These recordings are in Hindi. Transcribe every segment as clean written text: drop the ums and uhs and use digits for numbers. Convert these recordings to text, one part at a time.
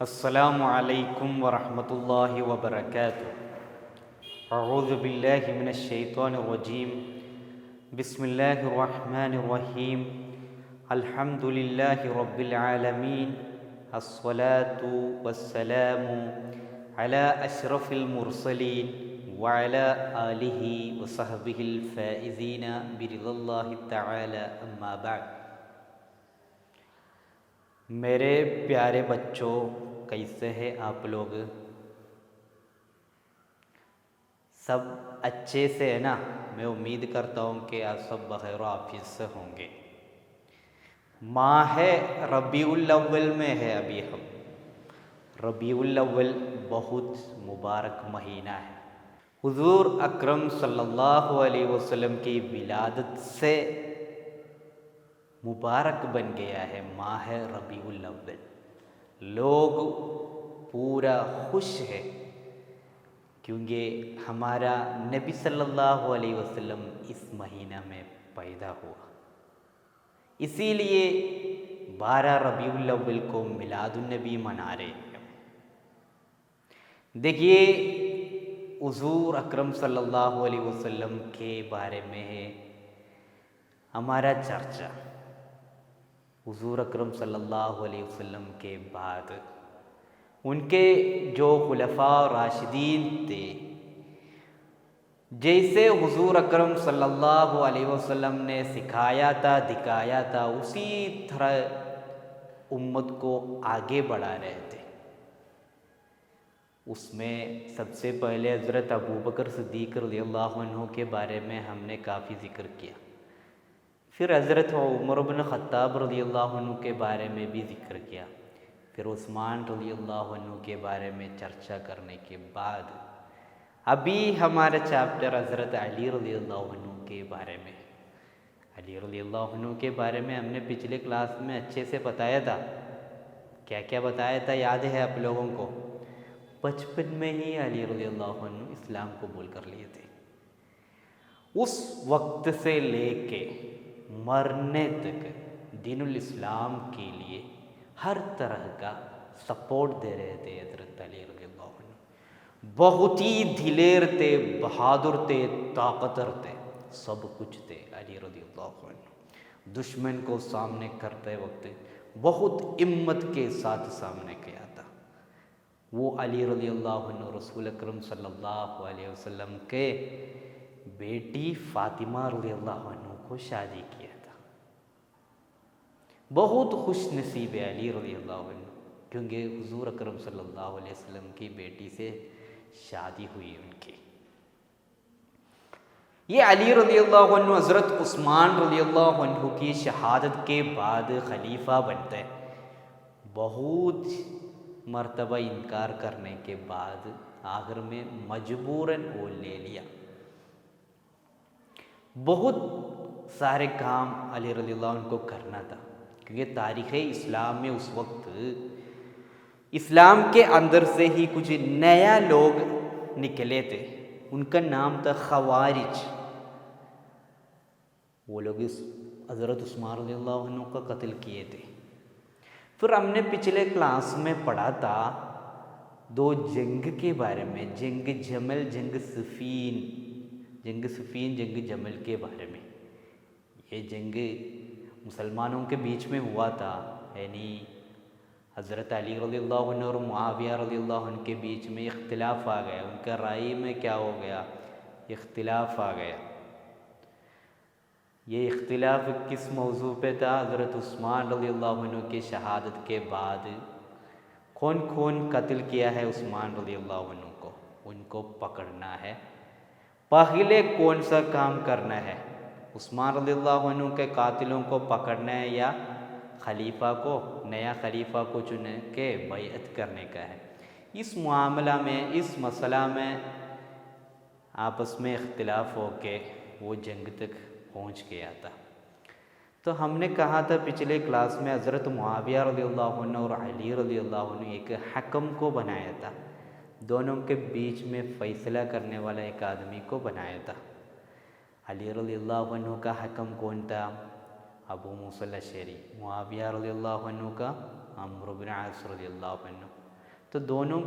अस्सलामु अलैकुम वरहमतुल्लाहि वबरकातुहू। अऊज़ु बिल्लाहि मिनश शैतानिर रजीम। बिस्मिल्लाहिर रहमानिर रहीम। अल्हम्दुलिल्लाहि रब्बिल आलमीन। अस्सलातु वस्सलामु अला अशरफिल मुरसलीन व अला आलिहि व सहबिहिल फ़ाइज़ीन बिरिज़्क़िल्लाहि तआला अम्मा बाद। मेरे प्यारे बच्चों, कैसे हैं आप लोग? सब अच्छे से है ना? मैं उम्मीद करता हूँ कि आप सब बखैर आफियत से होंगे। माह रबीउल अव्वल में है अभी हम। रबीउल अव्वल बहुत मुबारक महीना है। हुज़ूर अकरम सल्लल्लाहु अलैहि वसल्लम की विलादत से मुबारक बन गया है माह रबीउल अव्वल। लोग पूरा खुश है क्योंकि हमारा नबी सल्लल्लाहु अलैहि वसल्लम इस महीना में पैदा हुआ। इसीलिए 12 रबीउल अव्वल को मिलादुन नबी मना रहे हैं। देखिए, हुज़ूर अकरम सल्लल्लाहु अलैहि वसल्लम के बारे में है हमारा चर्चा। हुज़ूर अकरम सल्लल्लाहु अलैहि वसल्लम के बाद उनके जो खुलफा राशिदीन थे, जैसे हुज़ूर अकरम सल्लल्लाहु अलैहि वसल्लम ने सिखाया था, दिखाया था, उसी तरह उम्मत को आगे बढ़ा रहे थे। उसमें सबसे पहले हज़रत अबू बकर सिद्दीक़ रज़ियल्लाहु अन्हु के बारे में हमने काफ़ी ज़िक्र किया। फिर हज़रत उमर बिन ख़त्ताब रज़ियल्लाहु अन्हु के बारे में भी ज़िक्र किया। फिर उस्मान रज़ियल्लाहु अन्हु के बारे में चर्चा करने के बाद अभी हमारा चैप्टर हज़रत अली रज़ियल्लाहु अन्हु के बारे में। अली रज़ियल्लाहु अन्हु के बारे में हमने पिछले क्लास में अच्छे से बताया था। क्या क्या बताया था याद है आप लोगों को? बचपन में ही अली रज़ियल्लाहु अन्हु इस्लाम कबूल कर लिए थे। उस वक्त से लेके मरने तक दीनुल इस्लाम के लिए हर तरह का सपोर्ट दे रहे थे हज़रत अली रज़ियल्लाहु अन्हु। बहुत ही दिलेर थे, बहादुर थे, ताकतवर थे, सब कुछ थे अली रज़ियल्लाहु अन्हु। दुश्मन को सामने करते वक्त बहुत हिम्मत के साथ सामने किया था। वो अली रज़ियल्लाहु अन्हु रसूल अकरम सल्लल्लाहु अलैहि वसल्लम के बेटी फ़ातिमा रज़ियल्लाहु अन्हु को शादी किया था। बहुत खुश नसीब है अली रज़ियल्लाहु अन्हु, क्योंकि हुज़ूर अकरम सल्लल्लाहु अलैहि वसल्लम की बेटी से शादी हुई उनकी। ये अली रज़ियल्लाहु अन्हु हज़रत उस्मान रज़ियल्लाहु अन्हु की शहादत के बाद खलीफा बनते हैं। बहुत मर्तबा इनकार करने के बाद आखिर में मजबूरन वो ले लिया। बहुत सारे काम अली रज़ियल्लाहु अन्हु को करना था, क्योंकि तारीख़ इस्लाम में उस वक्त इस्लाम के अंदर से ही कुछ नया लोग निकले थे। उनका नाम था ख़वारिज। वो लोग इस हज़रत उस्मान रज़ियल्लाहु अन्हु का कत्ल किए थे। फिर हमने पिछले क्लास में पढ़ा था दो जंग के बारे में, जंग जमल, जंग सफ़ीन, जंग सफ़ीन, जंग जमल के बारे में। ये जंग मुसलमानों के बीच में हुआ था, यानी हज़रत अली रज़ियल्लाहु अन्हु और मुआविया रज़ियल्लाहु अन्हु के बीच में इख्तिलाफ़ आ गया, उनका राय में क्या हो गया, इख्तिलाफ़ आ गया। ये इख्तिलाफ़ किस मौजू पे था? हज़रत उस्मान रज़ियल्लाहु अन्हु की शहादत के बाद कौन कौन कत्ल किया है उस्मान रज़ियल्लाहु अन्हु को, उनको पकड़ना है। पहले कौन सा काम करना है? उस्मान रज़ियल्लाहु अन्हु के कातिलों को पकड़ना है या खलीफा को, नया खलीफा को चुन के बैअत करने का है। इस मामला में, इस मसला में आपस में इख्तिलाफ़ हो के वो जंग तक पहुँच गया था। तो हमने कहा था पिछले क्लास में हज़रत मुआविया रज़ियल्लाहु अन्हु और अली रज़ियल्लाहु अन्हु एक हकम को बनाया था, दोनों के बीच में फ़ैसला करने वाला एक आदमी को बनाया था। अली रज़ियल्लाहु अन्हु का हकम कौन था? अबू मूसा अल-अशअरी। मुआविया रज़ियल्लाहु अन्हु का अम्र बिन आस रज़ियल्लाहु अन्हु। तो दोनों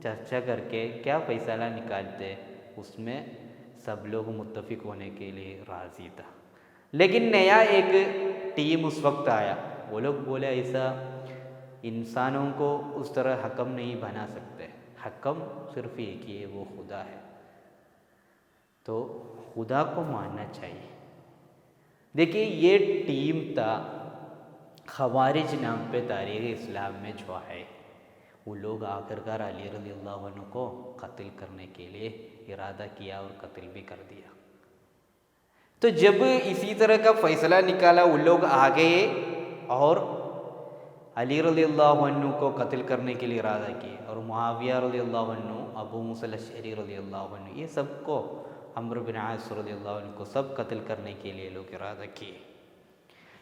चर्चा करके क्या फ़ैसला निकालते, उसमें सब लोग मुत्तफ़िक़ होने के लिए राज़ी था। लेकिन नया एक टीम उस वक्त आया, वो लोग बोले ऐसा इंसानों को उस तरह हकम नहीं बना सकते, हकम सिर्फ एक ही है, वो खुदा है, तो खुदा को मानना चाहिए। देखिए ये टीम था खवारिज नाम पे तारीख़ इस्लाम में जो है, वो लोग आखिरकार अली रज़ियल्लाहु अन्हु को कत्ल करने के लिए इरादा किया और कत्ल भी कर दिया। तो जब इसी तरह का फ़ैसला निकाला, वो लोग आ गए और अली रज़ियल्लाहु अन्हु को कत्ल करने के लिए इरादा किए, और मुआविया रज़ियल्लाहु अन्हु, अबू मूसा अल-अशअरी रज़ियल्लाहु अन्हु, ये सबको, अम्र बिन आस रज़ियल्लाहु अन्हु को सब कत्ल करने के लिए लोग इरादा किए।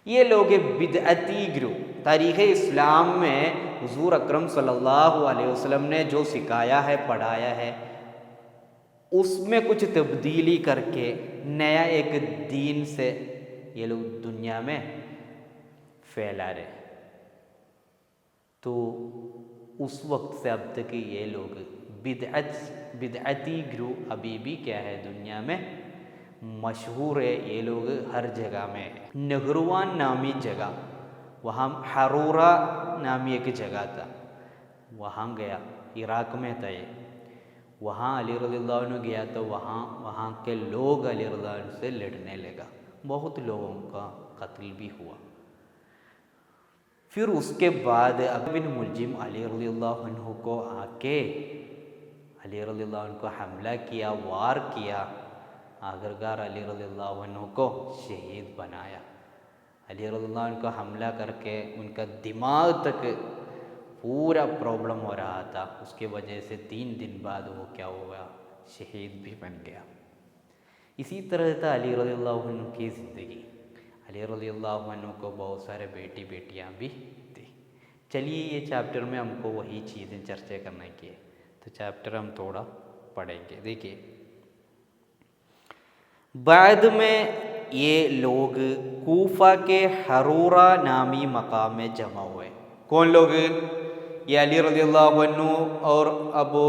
ये लोग बिदअती गिरोह, तारीख़ इस्लाम में हुज़ूर अकरम सल्लल्लाहु अलैहि वसल्लम ने जो सिखाया है, पढ़ाया है, उसमें कुछ तब्दीली करके नया एक दीन से ये लोग दुनिया में फैला रहे। तो उस वक्त से अब तक ये लोग बिदअती गिरोह अभी भी क्या है, दुनिया में मशहूर है। ये लोग हर जगह में, नगरवान नामी जगह, वहाँ हरूरा नामी एक जगह था, वहाँ गया, इराक़ में था ये, वहाँ अली रज़ियल्लाहु अन्हु गया तो वहाँ के लोग अली रज़ियल्लाहु अन्हु से लड़ने लगा, बहुत लोगों का कत्ल भी हुआ। फिर उसके बाद बिन मुलजिम अली रज़ियल्लाहु अन्हु को आके अली रज़ियल्लाहु अन्हु को हमला किया, वार किया, आखिरकार अली रज़ियल्लाहु अन्हु को शहीद बनाया। अली रज़ियल्लाहु अन्हु को हमला करके उनका दिमाग तक पूरा प्रॉब्लम हो रहा था, उसके वजह से 3 दिन बाद वो क्या हुआ, शहीद भी बन गया। इसी तरह था अली रज़ियल्लाहु अन्हु की ज़िंदगी। अली रज़ियल्लाहु अन्हु को बहुत सारे बेटी बेटियां भी थी। चलिए ये चैप्टर में हमको वही चीज़ें चर्चा करने की है, तो चैप्टर हम थोड़ा पढ़ेंगे। देखिए बाद में ये लोग कूफा के हरूरा नामी मकाम में जमा हुए। कौन लोग? ये अली रज़ियल्लाहु अन्हु और अबू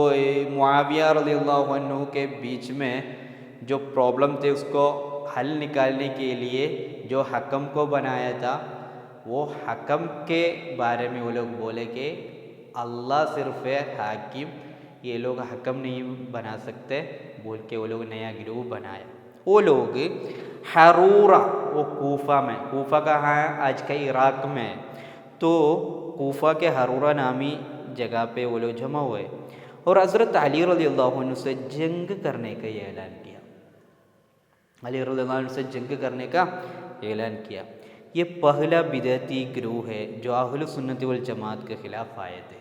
मुआविया रज़ियल्लाहु अन्हु के बीच में जो प्रॉब्लम थे उसको हल निकालने के लिए जो हकम को बनाया था, वो हकम के बारे में वो लोग बोले कि अल्लाह सिर्फ़ है हाकिम, ये लोग हकम नहीं बना सकते बोल के वो लोग नया गिरोह बनाया। वो लोग हरूरा, वो कूफा में, कूफा कहाँ है? आज का इराक़ में। तो कूफा के हरूरा नामी जगह पे वो लोग जमा हुए और हज़रत अली रज़ियल्लाहु अन्हु से जंग करने का ये ऐलान किया। अली रज़ियल्लाहु अन्हु से जंग करने का ऐलान किया। ये पहला बिदअती गिरोह है जो अहले सुन्नत वल जमात के ख़िलाफ़ आए थे।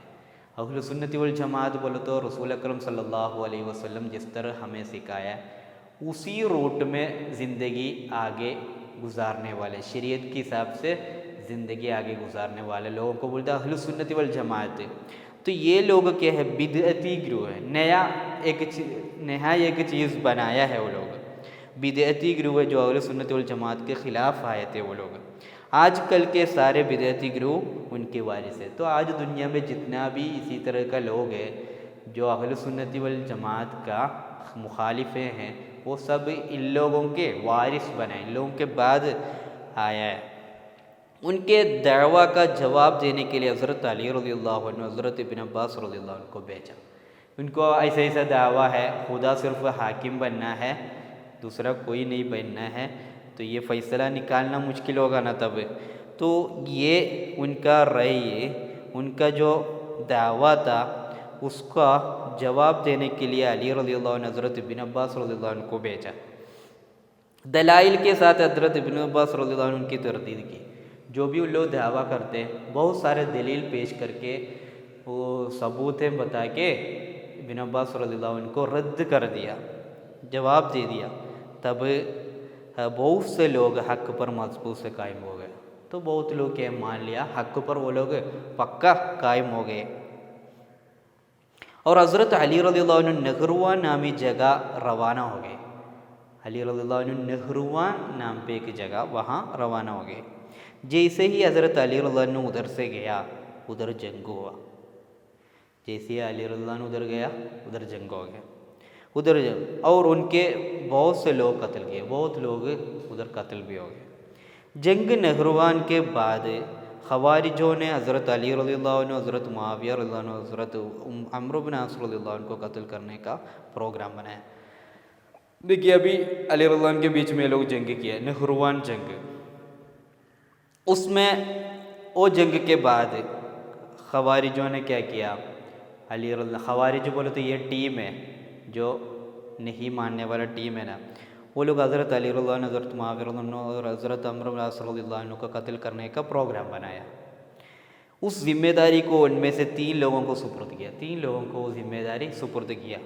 अहले सुन्नत वल जमात बोलो तो रसूल अकरम सल्लल्लाहु अलैहि वसल्लम जिस तरह हमें सिखाया उसी रूट में ज़िंदगी आगे गुजारने वाले, शरीयत के हिसाब से ज़िंदगी आगे गुजारने वाले लोगों को बोलते हैं अहले सुन्नत वल जमात। तो ये लोग क्या है, बिदअती गिरोह है, नया एक चीज़ बनाया है वो लोग, बिदअती गिरोह है जो अहले सुन्नत वल जमात के ख़िलाफ़ आए थे वो लोग। आजकल के सारे बिदअती ग्रुप उनके वारिस है। तो आज दुनिया में जितना भी इसी तरह का लोग हैं जो अहले सुन्नती वल जमात का मुखालिफे हैं, वो सब इन लोगों के वारिस बने, इन लोगों के बाद आया है। उनके दावा का जवाब देने के लिए हज़रत अली रज़ियल्लाहु अन्हु, हज़रत इब्न अब्बास रज़ियल्लाहु अन्हु को भेजा। उनको ऐसा ऐसा दावा है, खुदा सिर्फ हाकिम बनना है, दूसरा कोई नहीं बनना है, तो ये फ़ैसला निकालना मुश्किल होगा ना तब। तो ये उनका रई, उनका जो दावा था उसका जवाब देने के लिए अली रज़ियल्लाहु अन्हु हज़रत इब्न अब्बास रज़ियल्लाहु अन्हु को भेजा। दलाइल के साथ हज़रत इब्न अब्बास रज़ियल्लाहु अन्हु उनकी तरदीद की। जो भी उन लोग दावा करते हैं बहुत सारे दलील पेश करके वो सबूत है बता के इब्न अब्बास रज़ियल्लाहु अन्हु को रद्द कर दिया, जवाब दे दिया। तब बहुत से लोग हक़ पर मजबूत से कायम हो गए। तो बहुत लोग क्या मान लिया, हक़ पर वो लोग पक्का कायम हो गए। और हज़रत अली रज़ियल्लाहु अन्हु नहरुवान नामी जगह रवाना हो गए। अली रज़ियल्लाहु अन्हु नहरुवान नाम पे एक जगह, वहाँ रवाना हो गए। जैसे ही हज़रत अली रज़ियल्लाहु अन्हु उधर से गया, उधर जंग हुआ। जैसे ही अली रज़ियल्लाहु अन्हु उधर गया, उधर जंग हो गया, उधर जंग, और उनके बहुत से लोग कत्ल किए, बहुत लोग उधर कत्ल भी हो गए। जंग नहरुवान के बाद खवारिजों ने हज़रत अली रज़ियल्लाहु अन्हु, हज़रत मुआविया रज़ियल्लाहु अन्हु, हज़रत अम्र बिन आस रज़ियल्लाहु अन्हु को कत्ल करने का प्रोग्राम बनाया। देखिए अभी अली रज़ियल्लाहु अन्हु के बीच में लोग जंग किया, नहरुवान जंग। उसमें वो जंग के बाद खवारिजों ने क्या किया, खवारिज बोले तो ये टीम है जो नहीं मानने वाला टीम है ना, वो लोग हज़रत अली रज़ियल्लाहु अन्हु, हज़रत मुआविया रज़ियल्लाहु अन्हु और हज़रत अम्र बिन आस रज़ियल्लाहु अन्हु को कत्ल करने का प्रोग्राम बनाया। उस जिम्मेदारी को उनमें से 3 लोगों को सुपुर्द किया, 3 लोगों को वो जिम्मेदारी सुपुर्द किया।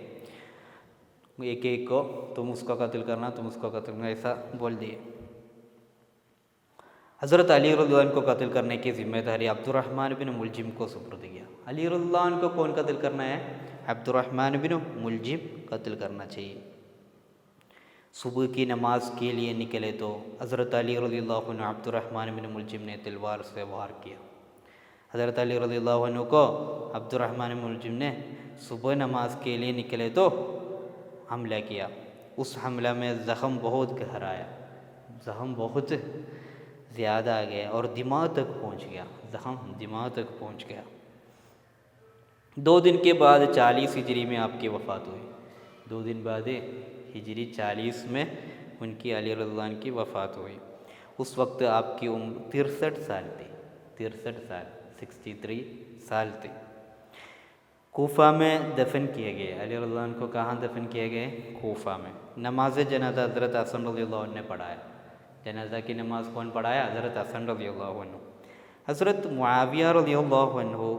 एक एक को तुम उसको कत्ल करना, तुम उसको कत्ल करना, ऐसा बोल दिए। हज़रत अली रज़ियल्लाहु अन्हु को कत्ल करने की जिम्मेदारी अब्दुर्रहमान बिन मुलजिम को सुपुर्द किया। अली रज़ियल्लाहु अन्हु को कौन कत्ल करना है? अब्दुर्रहमान बिन मुलजिम कत्ल करना चाहिए। सुबह की नमाज के लिए निकले तो हज़रत अली रज़ियल्लाहु अन्हु अब्दुर्रहमान बिन मुलजिम ने तलवार से वार किया। हज़रत अली रज़ियल्लाहु अन्हु को अब्दुर्रहमान बिन मुलजिम ने सुबह नमाज के लिए निकले तो हमला किया। उस हमला में ज़ख़म बहुत गहरा आया, ज़ख़म बहुत ज़्यादा आ गया और दिमाग तक पहुंच गया, ज़ख़म दिमाग तक पहुंच गया। 2 दिन के बाद 40 हिजरी में आपकी वफ़ात हुई। 2 दिन बाद हिजरी 40 में उनकी अली रज़ियल्लाहु अन्हु की वफ़ात हुई। उस वक्त आपकी उम्र 63 साल थी, 63 साल, 63 साल थे। कोफा में दफन किए गए। अली रज़ियल्लाहु अन्हु को कहाँ दफन किए गए? कोफा में। नमाज जनाज़ा हज़रत हसन रज़ियल्लाहु अन्हु ने पढ़ाया। जनाज़ा की नमाज़ कौन पढ़ाया? हज़रत हसन रज़ियल्लाहु अन्हु। हज़रत मुआविया रज़ियल्लाहु अन्हु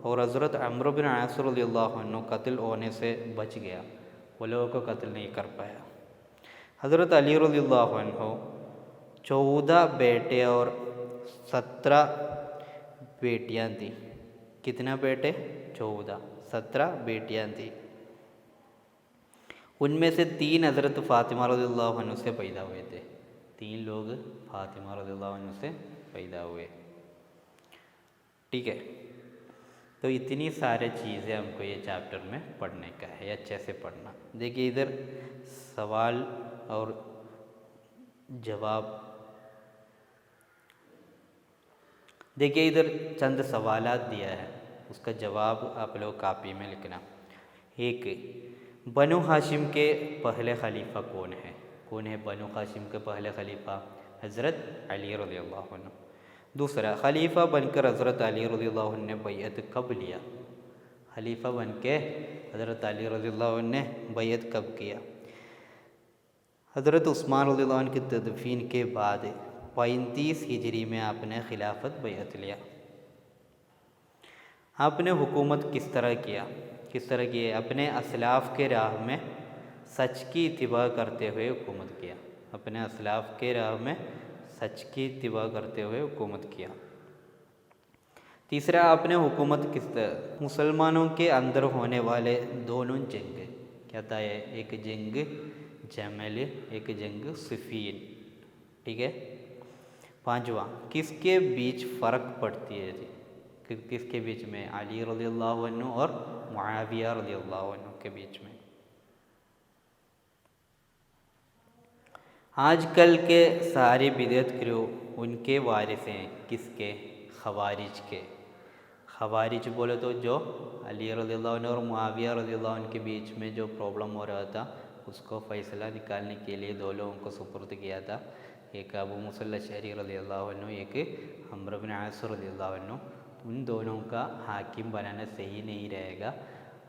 और हज़रत अम्र बिन आस रज़ियल्लाहु अन्हु कत्ल होने से बच गया, वो लोगों को कत्ल नहीं कर पाया। हज़रत अली रज़ियल्लाहु अन्हु 14 बेटे और 17 बेटियां थी। कितना बेटे? 14, 17 बेटियां थी। उनमें से 3 हज़रत फ़ातिमा रज़ियल्लाहु अन्हु से पैदा हुए थे। 3 लोग फ़ातिमा रज़ियल्लाहु अन्हु से पैदा हुए। ठीक है, तो इतनी सारी चीज़ें हमको ये चैप्टर में पढ़ने का है, अच्छे से पढ़ना। देखिए इधर सवाल और जवाब, देखिए इधर चंद सवालात दिया है, उसका जवाब आप लोग कापी में लिखना। 1, बनु हाशिम के पहले खलीफा कौन है? कौन है बनु हाशिम के पहले खलीफा? हज़रत अली रज़ियल्लाहु अन्हु। 2, खलीफा बनकर हज़रत अली रज़ियल्लाहु अन्हु ने बैअत कब लिया? खलीफा बन के हज़रत अली रज़ियल्लाहु अन्हु ने बैअत कब किया? हज़रत उस्मान रज़ियल्लाहु अन्हु की तदफीन के बाद 35 हिजरी में आपने खिलाफत बैअत लिया। आपने हुकूमत किस तरह किया? किस तरह की? अपने असलाफ़ के राह में सच की इत्तिबा करते हुए हुकूमत किया। अपने असलाफ़ के राह में सच की इत्तिबा करते हुए हुकूमत किया। 3, आपने हुकूमत किस तरह? मुसलमानों के अंदर होने वाले दोनों जंग, क्या था ये? एक जंग जमल, एक जंग सिफ़ीन। ठीक है, पांचवा, किसके बीच फ़र्क पड़ती है जी? किसके बीच में? अली रज़ियल्लाहु अन्हु और मुआविया रज़ियल्लाहु अन्हु के बीच में। आजकल के सारे बिदअत गिरोह उनके वारिस हैं, किसके? खवारिज के। खवारिज बोले तो जो अली रज़ियल्लाहु अन्हु और मुआविया रज़ियल्लाहु अन्हु के बीच में जो प्रॉब्लम हो रहा था उसको फ़ैसला निकालने के लिए दो लोगों को सुपुर्द किया था, एक अबू मूसा अशअरी रज़ियल्लाहु अन्हु, एक अम्र बिन आस रज़ियल्लाहु अन्हु। उन दोनों का हाकिम बनाना सही नहीं रहेगा,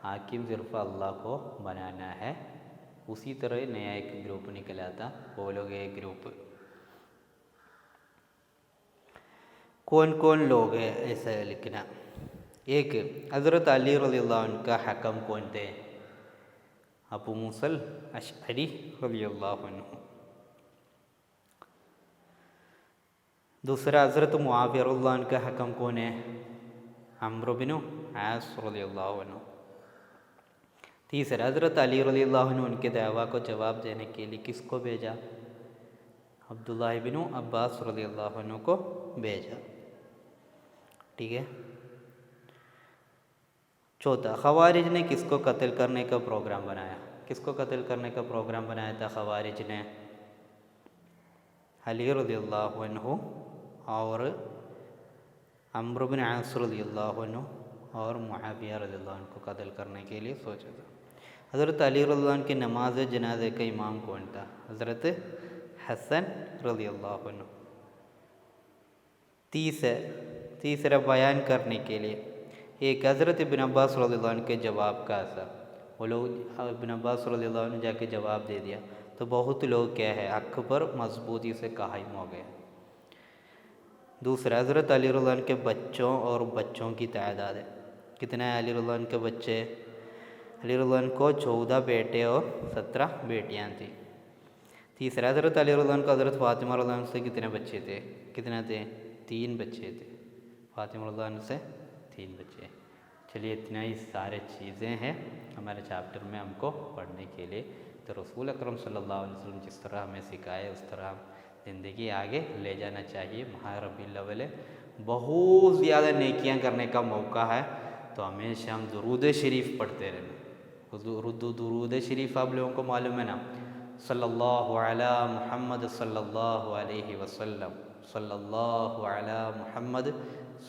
हाकिम सिर्फ अल्लाह को बनाना है। उसी तरह नया एक ग्रुप निकला था, वो लोग एक ग्रुप। कौन कौन लोग हैं ऐसा लिखना। एक, हज़रत अली रज़ियल्लाहु अन्हु का हकम कौन थे? अबू मूसा अशअरी रज़ियल्लाहु अन्हु। दूसरा, हज़रत मुआविया रज़ियल्लाहु अन्हु का हकम कौन है? अम्र बिन आस रज़ियल्लाहु अन्हु। तीसरा, हज़रत अली रज़ियल्लाहु अन्हु उनके दावा को जवाब देने के लिए किसको भेजा? अब्दुल्लाह इब्न अब्बास रज़ियल्लाहु अन्हु को भेजा। ठीक है। चौथा, खवारिज ने किसको कत्ल करने का प्रोग्राम बनाया? किसको कत्ल करने का प्रोग्राम बनाया था खवारिज ने? अली रज़ियल्लाहु अन्हु और अम्र बिन आस रज़ियल्लाहु अन्हु और मुआविया रज़ियल्लाहु अन्हु को कत्ल करने के लिए सोचा था। हज़रत अली रज़ियल्लाहु अन्हु की नमाज जनाजे का इमाम कौन था? हज़रत हसन रज़ियल्लाहु अन्हु। तीसरा बयान करने के लिए एक, हज़रत इब्न अब्बास रज़ियल्लाहु अन्हु के जवाब का असर। वो लोग इब्न अब्बास रज़ियल्लाहु अन्हु जाके जवाब दे दिया तो बहुत लोग क्या है हक़ पर मजबूती से कायम हो गए। दूसरा, हज़रत अली रज़ियल्लाहु अन्हु के बच्चों और बच्चों की तादाद है। कितना है अली रज़ियल्लाहु अन्हु के बच्चे? अली रज़ियल्लाहु अन्हु को 14 बेटे और 17 बेटियां थी। तीसरा, हज़रत अली रज़ियल्लाहु अन्हु को हज़रत फ़ातिमा रज़ियल्लाहु अन्हा से कितने बच्चे थे? कितने थे? 3 बच्चे थे। फ़ातिमा रज़ियल्लाहु अन्हा से 3 बच्चे। चलिए, इतना ही सारे चीज़ें हैं हमारे चैप्टर में हमको पढ़ने के लिए। तो रसूल अकरम सल्लल्लाहु अलैहि वसल्लम जिस तरह हमें सिखाए उस तरह हम ज़िंदगी आगे ले जाना चाहिए। माह रबीउल अव्वल है, बहुत ज़्यादा नेकियां करने का मौका है, तो हमेशा हम दुरूद शरीफ पढ़ते रहना। दुरूद शरीफ आप लोगों को मालूम है ना? सल्लल्लाहु अला मुहम्मद सल्लल्लाहु अलैहि वसल्लम, सल्लल्लाहु अला मुहम्मद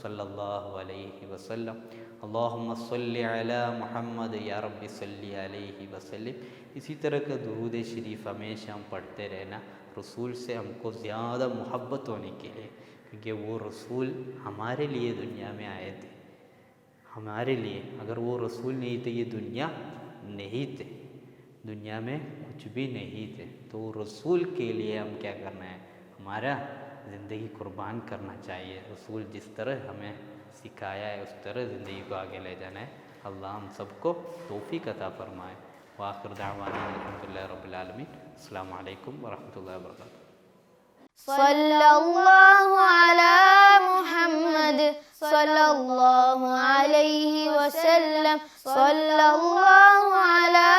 सल्लल्लाहु अलैहि वसल्लम, अल्लाहुम्मा सल्लि अला मुहम्मद या रब्बी सल्लि अलैहि वसल्लम। इसी तरह का दुरूद शरीफ हमेशा हम पढ़ते रहना, रसूल से हमको ज़्यादा मोहब्बत होने के लिए, क्योंकि वो रसूल हमारे लिए दुनिया में आए थे, हमारे लिए। अगर वो रसूल नहीं थे ये दुनिया नहीं थे, दुनिया में कुछ भी नहीं थे। तो रसूल के लिए हम क्या करना है? हमारा ज़िंदगी कुर्बान करना चाहिए। रसूल जिस तरह हमें सिखाया है उस तरह ज़िंदगी को आगे ले जाना है। अल्लाह हम सबको तौफीक अता फरमाए। व आखिर दावाना अल्हम्दुलिल्लाहि रब्बिल आलमीन। अस्सलामु अलैकुम व रहमतुल्लाहि व बरकातुहू। सल्लल्लाहु अला मुहम्मद सल्लल्लाहु अलैहि वसल्लम, सल्लल्लाहु अला